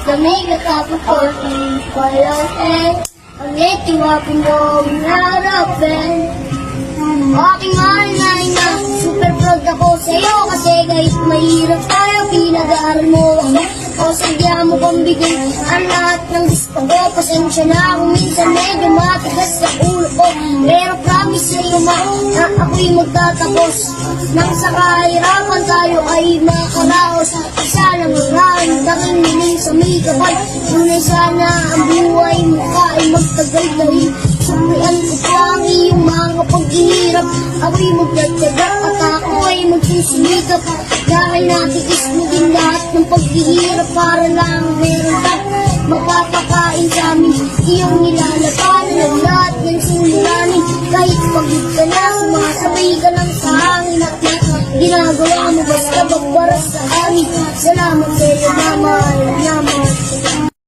Damig at tapos ko, walang ang itiwapin mo hinarapin. Aking mahal na ina, super proud ako sa'yo kasi kahit mahirap tayo, pinag-aaral mo ako. O sadya mo pang bigyan ang lahat ng gusto ko. Pasensya na kung minsan medyo matigas sa ulo ko, pero promise sa'yo ma, na ako'y magtatapos. Nang sa kahirapan tayo ay makaraos. Isa lang ang raang tanging niling sa may kapal. Ngunit sana ang buhay mo ka ay magtagal dahil surian ko pa ang iyong mga paghihirap. Ako'y magdadagdag at ako ay magsusulikap. Dahil natiis mo din lahat ng paghihirap para lang meron ka mapapakain sa amin. Iyong nilalapanan ng lahat ng suliranin. Kahit pagod ka na, sumasabay ka lang sa hangin at ginagawa mo basta magbaras sa amin. Salamat sa'yo na mahal.